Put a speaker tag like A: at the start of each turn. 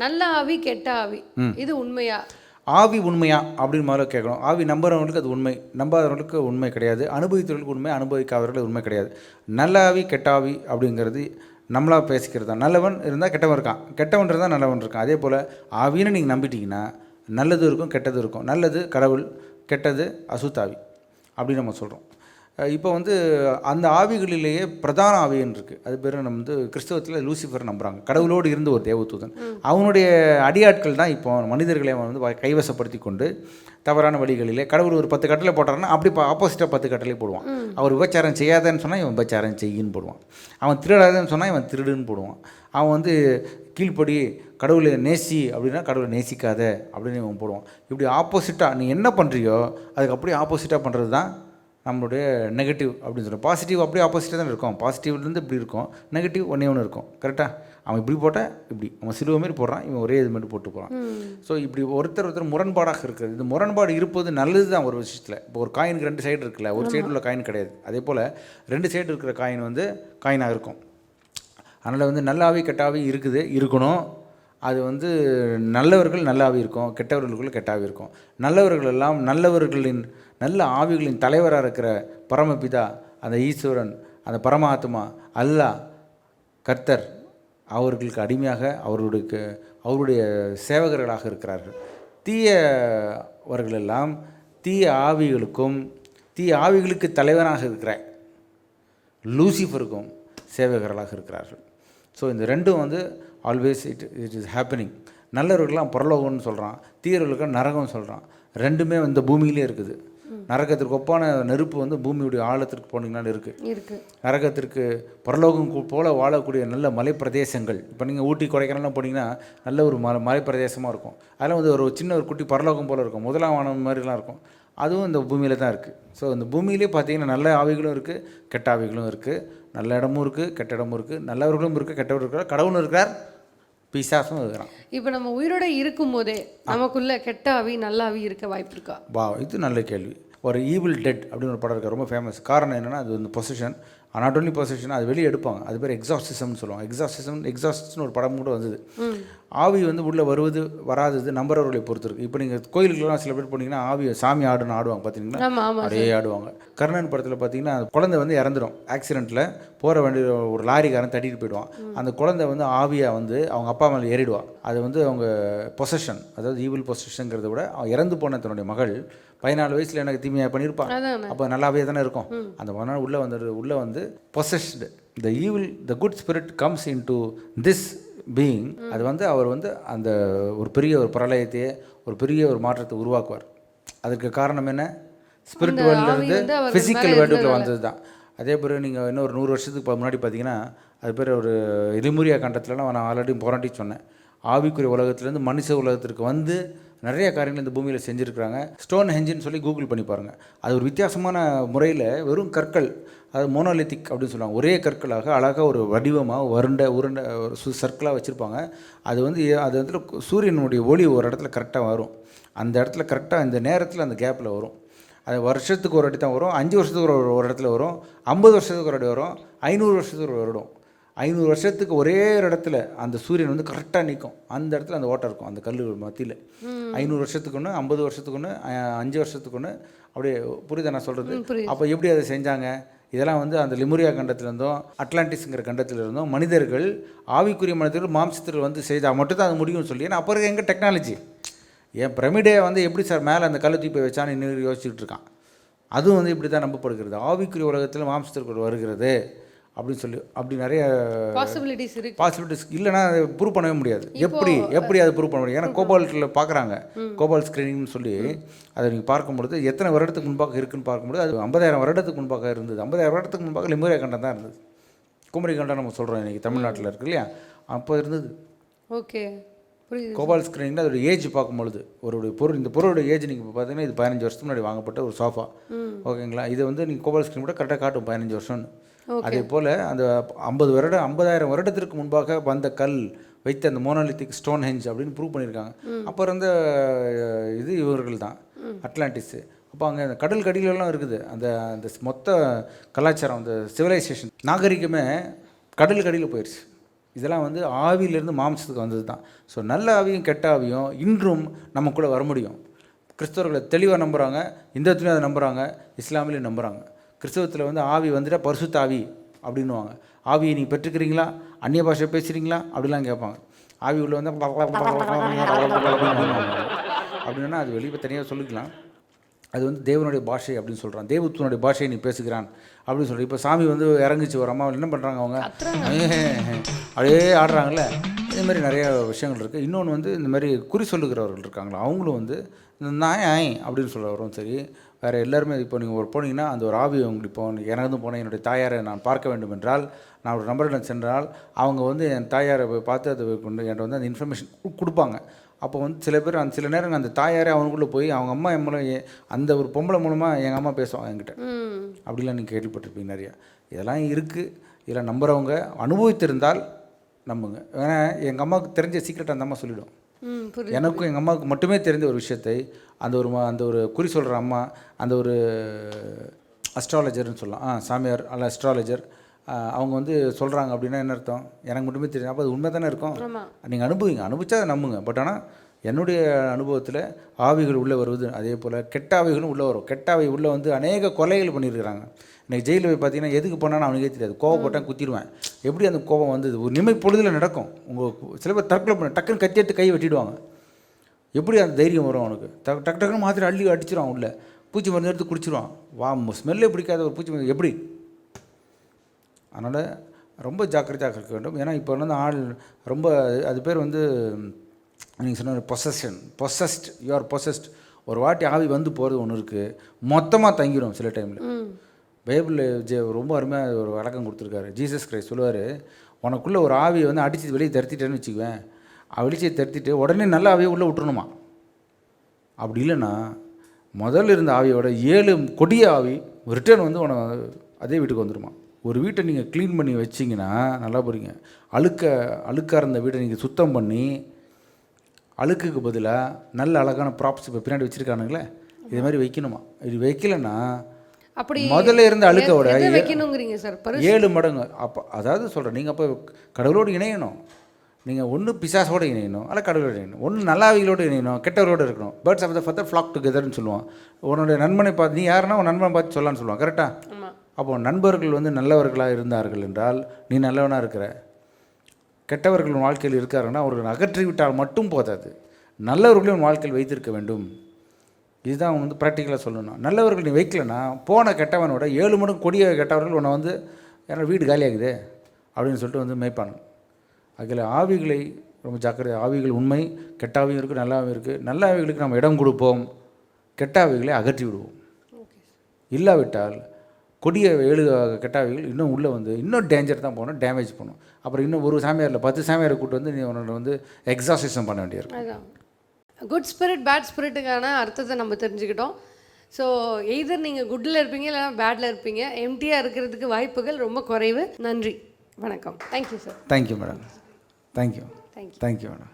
A: நல்ல ஆவி கெட்ட ஆவி இது உண்மையா?
B: ஆவி உண்மையா அப்படின்னு முதல்ல கேட்கணும். ஆவி நம்புறவங்களுக்கு அது உண்மை, நம்பாதவர்களுக்கு உண்மை கிடையாது. அனுபவித்தவர்களுக்கு உண்மை, அனுபவிக்காதவர்களுக்கு உண்மை கிடையாது. நல்ல ஆவி கெட்ட ஆவி அப்படிங்கிறது நம்மளாக பேசிக்கிறது தான். நல்லவன் இருந்தால் கெட்டவன் இருக்கான், கெட்டவன் இருந்தால் நல்லவன் இருக்கான். அதே போல் ஆவின்னு நீங்கள் நம்பிட்டீங்கன்னா நல்லது இருக்கும் கெட்டது இருக்கும். நல்லது கடவுள், கெட்டது அசுத்தாவி அப்படின்னு நம்ம சொல்கிறோம். இப்போ வந்து அந்த ஆவிகளிலேயே பிரதான ஆவின்னு இருக்குது. அது பேர் நம்ம வந்து கிறிஸ்தவத்தில் லூசிஃபர் நம்புகிறாங்க. கடவுளோடு இருந்த ஒரு தேவதூதன். அவனுடைய அடியாட்கள் தான் இப்போ மனிதர்களை அவன் வந்து கைவசப்படுத்தி கொண்டு தவறான வழிகளிலே கடவுள் ஒரு 10 கட்டளை போட்டாருன்னா அப்படி ஆப்போசிட்டாக 10 கட்டளை போடுவான். அவர் விபச்சாரம் செய்யாதன்னு சொன்னால் இவன் விபச்சாரம் செய்யின்னு போடுவான். அவன் திருடாதன்னு சொன்னால் இவன் திருடுன்னு போடுவான். அவன் வந்து கீழ்ப்படி கடவுளை நேசி அப்படின்னா கடவுளை நேசிக்காத அப்படின்னு இவன் போடுவான். இப்படி ஆப்போசிட்டாக நீ என்ன பண்ணுறியோ அதுக்கு அப்படியே ஆப்போசிட்டாக பண்ணுறது தான் நம்மளுடைய நெகட்டிவ் அப்படின்னு சொல்கிறோம். பாசிட்டிவ் அப்படியே ஆப்போசிட்டாக தான் இருக்கும். பாசிட்டிவ்லேருந்து இப்படி இருக்கும், நெகட்டிவ் ஒன்று இருக்கும். கரெக்டாக அவன் இப்படி போட்டால் இப்படி, அவன் சிலுவை மாரி போடுறான், இவன் ஒரே இது மாதிரி போட்டு போகிறான். ஸோ இப்படி ஒருத்தர் முரண்பாடாக இருக்கிறது. இது முரண்பாடு இருப்பது நல்லது தான் ஒரு விஷயத்தில். இப்போ ஒரு காயினுக்கு 2 சைடு இருக்குல்ல, ஒரு சைடு உள்ள காயின் கிடையாது. அதே போல் 2 சைடு இருக்கிற காயின் வந்து காயினாக இருக்கும். அதனால் வந்து நல்ல ஆவி கெட்ட ஆவி இருக்குது, இருக்கணும். அது வந்து நல்லவர்கள் நல்ல ஆவி இருக்கும், கெட்டவர்களுக்குள்ள கெட்ட ஆவி இருக்கும். நல்லவர்கள் எல்லாம் நல்லவர்களின் நல்ல ஆவிகளின் தலைவராக இருக்கிற பரமபிதா, அந்த ஈஸ்வரன், அந்த பரமாத்மா, அல்லாஹ், கர்த்தர் அவர்களுக்கு அடிமையாக அவருடைய சேவகர்களாக இருக்கிறார்கள். தீயவர்களெல்லாம் தீய ஆவிகளுக்கு தலைவராக இருக்கிற லூசிஃபருக்கும் சேவகர்களாக இருக்கிறார்கள். ஸோ இந்த ரெண்டும் வந்து ஆல்வேஸ் இட் இஸ் ஹேப்பனிங். நல்லவர்கள்லாம் பரலோகம்னு சொல்கிறான், தீயவர்களுக்கு நரகம்னு சொல்கிறான். ரெண்டுமே இந்த பூமியிலே இருக்குது. நரகத்திற்கு ஒப்பான நெருப்பு வந்து பூமியுடைய ஆழத்திற்கு போனீங்கன்னாலும் இருக்குது. நரகத்திற்கு பரலோகம் போல் வாழக்கூடிய நல்ல மலைப்பிரதேசங்கள். இப்போ நீங்கள் ஊட்டி கொடைக்கானல்லாம் போனீங்கன்னா நல்ல ஒரு மலைப்பிரதேசமாக இருக்கும். அதெல்லாம் வந்து ஒரு சின்ன ஒரு குட்டி பரலோகம் போல் இருக்கும், முதலாம் வானம் மாதிரிலாம் இருக்கும். அதுவும் இந்த பூமியில் தான் இருக்குது. ஸோ இந்த பூமியிலே பார்த்தீங்கன்னா நல்ல ஆவிகளும் இருக்குது, கெட்ட ஆவிகளும் இருக்குது. நல்ல இடமும் இருக்குது, கெட்ட இடமும் இருக்குது. நல்லவர்களும் இருக்குது, கெட்டவர்களும் இருக்கிறார், கடவுளும் இருக்கிறார், பிசாசும் இருக்கிறான்.
A: இப்போ நம்ம உயிரோட இருக்கும் போதே நமக்குள்ள கெட்ட ஆவி நல்ல ஆவி இருக்க வாய்ப்பு இருக்கா?
B: இது நல்ல கேள்வி. ஒரு ஈவில் டெட் அப்படின்னு ஒரு படம் இருக்குது, ரொம்ப ஃபேமஸ். காரணம் என்னென்னா அது வந்து பொசிஷன், நாட் ஒன்லி பொசிஷன், அது வெளியே எடுப்பாங்க. அது பேர் எக்ஸாஸ்டிசம்னு சொல்லுவாங்க. எக்ஸாஸ்ட்னு ஒரு படம் கூட வந்தது. ஆவி வந்து உள்ளே வருவது வராதது நம்புறவர்களை பொறுத்து இருக்குது. இப்போ நீங்கள் கோயிலுக்குலாம் சில பேர் போனீங்கன்னா ஆவி சாமி ஆடுவாங்க பார்த்தீங்கன்னா, அப்படியே ஆடுவாங்க. கர்ணன் படத்தில் பார்த்தீங்கன்னா குழந்தை வந்து இறந்துடும் ஆக்சிடெண்ட்டில், போகிற வண்டி ஒரு லாரிக்காரன் தட்டிட்டு போயிடுவான். அந்த குழந்தை வந்து ஆவியாக வந்து அவங்க அப்பா மேலே ஏறிடுவான். அது வந்து அவங்க பொசஷன், அதாவது ஈவில் பொசஷனுங்கிறத விட அவன் இறந்து போன தன்னுடைய மகள் 14 வயசில் எனக்கு தீமையாக பண்ணியிருப்பான். அப்போ நல்லாவே தானே இருக்கும். அந்த மகனால் உள்ளே வந்து possessed the evil the good spirit comes in to this being. அது வந்து அவர் வந்து அந்த ஒரு பெரிய ஒரு பிரளயத்தையே, ஒரு பெரிய ஒரு மாற்றத்தை உருவாக்குவார். அதற்கு காரணம் என்ன? ஸ்பிரிட் வேர்ல்டுலேருந்து ஃபிசிக்கல் வேர்ல்டுக்குள்ள வந்தது தான். அதே பிறகு நீங்கள் இன்னொரு 100 வருஷத்துக்கு முன்னாடி பார்த்தீங்கன்னா அது பேர் ஒரு லிமுரியா கண்டத்துலலாம் நான் ஆல்ரெடி போராட்டி சொன்னேன். ஆவிக்குரிய உலகத்துலேருந்து மனுஷ உலகத்திற்கு வந்து நிறைய காரியங்கள் இந்த பூமியில் செஞ்சுருக்கிறாங்க. ஸ்டோன் ஹெஞ்சின்னு சொல்லி கூகுள் பண்ணி பாருங்கள். அது ஒரு வித்தியாசமான முறையில் வெறும் கற்கள், அது மோனோலித்திக் அப்படின்னு சொல்லுவாங்க. ஒரே கற்களாக அழகாக ஒரு வடிவமாக உருண்டை ஒரு சர்க்கிளாக வச்சுருப்பாங்க. அது வந்து சூரியனுடைய ஒளி ஒரு இடத்துல கரெக்டாக வரும். அந்த இடத்துல கரெக்டாக இந்த நேரத்தில் அந்த கேப்பில் வரும். அது வருஷத்துக்கு ஒரு வாட்டி தான் வரும், 5 வருஷத்துக்கு ஒரு இடத்துல வரும், 50 வருஷத்துக்கு ஒரு வாட்டி வரும், 500 வருஷத்துக்கு ஒரு வருடம். 500 வருஷத்துக்கு ஒரே இடத்துல அந்த சூரியன் வந்து கரெக்டாக நிற்கும். அந்த இடத்துல அந்த ஓட்டம் இருக்கும், அந்த கல் மத்தியில். 500 வருஷத்துக்கு ஒன்று, 50 வருஷத்துக்கு ஒன்று, 5 வருஷத்துக்கு ஒன்று. அப்படியே புரியுதா நான் சொல்கிறது? அப்போ எப்படி அதை செஞ்சாங்க? இதெல்லாம் வந்து அந்த லிமுரியா கண்டத்திலிருந்தும் அட்லாண்டிஸுங்கிற கண்டத்திலிருந்தும் மனிதர்கள், ஆவிக்குரிய மனிதர்கள் மாம்சத்தில் வந்து செய்தால் மட்டும்தான் அது முடியும்னு சொல்லி. ஏன்னா அப்போ இருக்க எங்கே டெக்னாலஜி? என் பிரமிடே வந்து எப்படி சார் மேலே அந்த கல் தூக்கி வச்சான்னு இன்னும் யோசிச்சுட்டு இருக்கான். அதுவும் வந்து இப்படி தான் நம்பப்படுகிறது. ஆவிக்குரிய உலகத்தில் மாம்சத்திற்கு வருகிறது அப்படின்னு சொல்லி அப்படி நிறைய பாசிபிலிட்டிஸ் இல்லைன்னா அதை ப்ரூவ் பண்ணவே முடியாது. எப்படி அதை ப்ரூவ் பண்ண முடியும்? ஏன்னா கோபால்ட்டில் பார்க்குறாங்க, கோபால் ஸ்க்ரீனிங்னு சொல்லி அதை நீங்கள் பார்க்கும்பொழுது எத்தனை வருடத்துக்கு முன்பாக இருக்குதுன்னு பார்க்கும்போது அது 50,000 வருடத்துக்கு முன்பாக இருந்தது. 50,000 வருடத்துக்கு முன்பாக லிமுரியா கண்டம் தான் இருந்தது. குமரி கண்டம் நம்ம சொல்கிறோம் இன்றைக்கி தமிழ்நாட்டில் இருக்குது இல்லையா, அப்போ இருந்தது.
A: ஓகே,
B: கோபால் ஸ்க்ரீனிங்கில் அதோட ஏஜ் பார்க்கும்பொழுது இந்த பொருளோட ஏஜ் நீங்கள் இப்போ பார்த்தீங்கன்னா இது 15 வருஷத்துக்கு முன்னாடி வாங்கப்பட்ட ஒரு சோஃபா. ஓகேங்களா? இதை வந்து நீங்கள் கோபால் ஸ்க்ரீன் கூட கரெக்டாக காட்டும் 15 வருஷம்னு. அதே போல் அந்த 50,000 வருடத்திற்கு முன்பாக வந்த கல் வைத்த அந்த மோனோலித்திக் ஸ்டோன் ஹெஞ்ச் அப்படின்னு ப்ரூவ் பண்ணியிருக்காங்க. அப்போ இருந்த இது இவர்கள் தான் அட்லாண்டிஸு. அப்போ அங்கே அந்த கடல் கடியிலலாம் இருக்குது அந்த மொத்த கலாச்சாரம், அந்த சிவிலைசேஷன் நாகரிகமே கடல் கடியில் போயிடுச்சு. இதெல்லாம் வந்து ஆவியிலேருந்து மாம்சத்துக்கு வந்தது தான். ஸோ நல்ல ஆவியும் கெட்ட ஆவியும் இன்றும் நமக்குள்ளே வர முடியும். கிறிஸ்தவர்களை தெளிவாக நம்புகிறாங்க, இந்துத்துலேயும் அதை நம்புகிறாங்க, இஸ்லாமிலையும் நம்புகிறாங்க. கிறிஸ்தவத்தில் வந்து ஆவி வந்துட்டால் பரிசுத்த ஆவி அப்படின்னுவாங்க. ஆவியை நீங்கள் பெற்றுக்கிறீங்களா, அந்நிய பாஷை பேசுகிறீங்களா அப்படிலாம் கேட்பாங்க. ஆவி உள்ள வந்து அப்படின்னா அது வெளியே தனியாக சொல்லிக்கலாம். அது வந்து தேவனுடைய பாஷை அப்படின்னு சொல்கிறான், தேவத்துவனுடைய பாஷையை நீ பேசுகிறான் அப்படின்னு சொல்கிறேன். இப்போ சாமி வந்து இறங்கிச்சு ஒரு அம்மா என்ன பண்ணுறாங்க, அவங்க அப்படியே ஆடுறாங்கல்ல. இதேமாதிரி நிறைய விஷயங்கள் இருக்குது. இன்னொன்று வந்து இந்த மாதிரி குறி சொல்லுகிறவர்கள் இருக்காங்களா, அவங்களும் வந்து இந்த நாய் அப்படின்னு சொல்கிறவரும் சரி, வேறு எல்லாருமே. இப்போ நீங்கள் ஒரு போனீங்கன்னா அந்த ஒரு ஆவி உங்களுக்கு இப்போ இறந்து போனேன், என்னுடைய தாயாரை நான் பார்க்க வேண்டும் என்றால் நான் ஒரு நம்பரிடம் சென்றால் அவங்க வந்து என் தாயாரை பார்த்து அதை கொண்டு என்கிட்ட வந்து அந்த இன்ஃபர்மேஷன் கொடுப்பாங்க. அப்போ வந்து சில பேர் சில நேரம் அந்த தாயாரே அவனுக்குள்ளே போய் அவங்க அம்மா என் மூலம் அந்த ஒரு பொம்பளை மூலமாக எங்கள் அம்மா பேசுவாங்க என்கிட்ட. அப்படிலாம் நீங்கள் கேள்விப்பட்டிருப்பீங்க நிறையா. இதெல்லாம் இருக்குது. இதெல்லாம் நம்புகிறவங்க அனுபவித்திருந்தால் நம்புங்க. ஏன்னா எங்கள் அம்மாவுக்கு தெரிஞ்ச சீக்கிரட்டை அந்த அம்மா சொல்லிவிடும். எனக்கும் எங்கள் அம்மாவுக்கு மட்டுமே தெரிஞ்ச ஒரு விஷயத்தை அந்த ஒரு குறி சொல்கிற அம்மா, அந்த ஒரு அஸ்ட்ராலஜர்னு சொல்லலாம், சாமியார் அல்ல அஸ்ட்ராலஜர், அவங்க வந்து சொல்கிறாங்க அப்படின்னா என்ன அர்த்தம், எனக்கு மட்டுமே தெரியும். அப்போ அது உண்மை தானே இருக்கும். நீங்கள் அனுபவிச்சா அதை நம்புங்க. பட் ஆனால் என்னுடைய அனுபவத்தில் ஆவிகள் உள்ளே வருவது, அதே போல் கெட்ட ஆவிகளும் உள்ளே வரும். கெட்ட ஆவி உள்ளே வந்து அநேக கொலைகள் பண்ணியிருக்கிறாங்க. இன்றைக்கி ஜெயிலில் போய் பார்த்தீங்கன்னா எதுக்கு போனான்னு அவனுக்கே தெரியாது. கோவப்பட்டால் குத்திடுவேன். எப்படி அந்த கோபம் வந்தது ஒரு நிமை பொழுதில் நடக்கும். சில பேர் தற்கொலை பண்ண டக்குன்னு கத்தி எடுத்து கை வெட்டிடுவாங்க. எப்படி அந்த தைரியம் வரும் அவனுக்கு? டக்குன்னு மாத்திரை அள்ளி அடிச்சிடுவான், உள்ள பூச்சி மருந்து எடுத்து குடிச்சிடுவான். ஸ்மெல்லே பிடிக்காத ஒரு பூச்சி மருந்து எப்படி? அதனால் ரொம்ப ஜாக்கிரதையாக இருக்க வேண்டும். ஏன்னா இப்போ வந்து ஆள் ரொம்ப அது பேர் வந்து நீங்கள் சொன்ன பொசஸ்ட், யூ ஆர் பொசஸ்ட். ஒரு வாட்டி ஆவி வந்து போகிறது ஒன்று இருக்குது, மொத்தமாக தங்கிடும் சில டைமில். பைபிளில் ரொம்ப அருமையாக ஒரு வழக்கம் கொடுத்துருக்காரு. ஜீசஸ் கிரைஸ்ட் சொல்லுவார், உனக்குள்ளே ஒரு ஆவியை வந்து அடித்து வெளியே தருத்திட்டேன்னு வச்சுக்குவேன், வெளிச்சை தருத்திட்டு உடனே நல்ல ஆவியை உள்ளே விட்டுருணுமா. அப்படி இல்லைன்னா முதல்ல இருந்த ஆவியோட 7 கொடிய ஆவி ரிட்டர்ன் வந்து அதே வீட்டுக்கு வந்துடுமா. ஒரு வீட்டை நீங்கள் க்ளீன் பண்ணி வச்சிங்கன்னா நல்லா போகிறீங்க. அழுக்காக இருந்த வீட்டை நீங்கள் சுத்தம் பண்ணி அழுக்குக்கு பதிலாக நல்ல அழகான ப்ராப்ஸ் இப்போ பின்னாடி வச்சுருக்கானுங்களே, இது மாதிரி வைக்கணுமா. இது வைக்கலைன்னா அப்படி முதல்ல இருந்த அழுக்க விட 7 மடங்கு. அப்போ அதாவது சொல்கிறேன், நீங்கள் அப்போ கடவுளோடு இணையணும். நீங்கள் ஒன்று பிசாசோடு இணையணும், அல்ல கடவுளோடு இணையணும். ஒன்று நல்லாவிகளோடு இணையணும், கெட்டவரோடு இருக்கணும். Birds of the feather flock டுகெதர்னு சொல்லுவான். உன்னுடைய நண்பனை பார்த்து, நீ யாருன்னா உன் நண்பனை பார்த்து சொல்லலான்னு சொல்லுவான். கரெக்டாக? அப்போ நண்பர்கள் வந்து நல்லவர்களாக இருந்தார்கள் என்றால் நீ நல்லவனாக இருக்கிற. கெட்டவர்கள் உன் வாழ்க்கையில் இருக்காருன்னா அவர்கள் அகற்றிவிட்டால் மட்டும் போதாது, நல்லவர்களையும் உன் வாழ்க்கையில் வைத்திருக்க வேண்டும். இதுதான் அவங்க வந்து ப்ராக்டிக்கலாக சொல்லணும். நல்லவர்கள் நீ வைக்கலன்னா போன கெட்டவனோட 7 மடங்கு கொடிய கெட்டவர்கள் உன்னை வந்து ஏன்னா வீடு காலியாகுது அப்படின்னு சொல்லிட்டு வந்து மேய்ப்பாங்க. அதில் ஆவிகளை ரொம்ப ஜாக்கிரதை. ஆவிகள் உண்மை, கெட்ட ஆவியும் இருக்குது, நல்ல ஆவியும் இருக்குது. நல்ல ஆவிகளுக்கு நம்ம இடம் கொடுப்போம், கெட்ட ஆவிகளை அகற்றி விடுவோம். இல்லாவிட்டால் கொடிய 7 கெட்ட ஆவிகள் இன்னும் உள்ளே வந்து இன்னும் டேஞ்சர் தான் போகணும், டேமேஜ் பண்ணும். அப்புறம் இன்னும் ஒரு சாமியாரில் 10 சாமியாரை கூட்டு வந்து நீ உன்னோட வந்து எக்ஸாசிசம் பண்ண வேண்டியிருக்கும்.
A: குட் ஸ்பிரிட் பேட் ஸ்பிரிட்டுக்கான அர்த்தத்தை நம்ம தெரிஞ்சுக்கிட்டோம். ஸோ எய்தர் நீங்கள் குட்டில் இருப்பீங்க இல்லைனா பேடில் இருப்பீங்க. எம்டியாக இருக்கிறதுக்கு வாய்ப்புகள் ரொம்ப குறைவு. நன்றி, வணக்கம். Thank you sir.
B: Thank you madam. Thank you madam.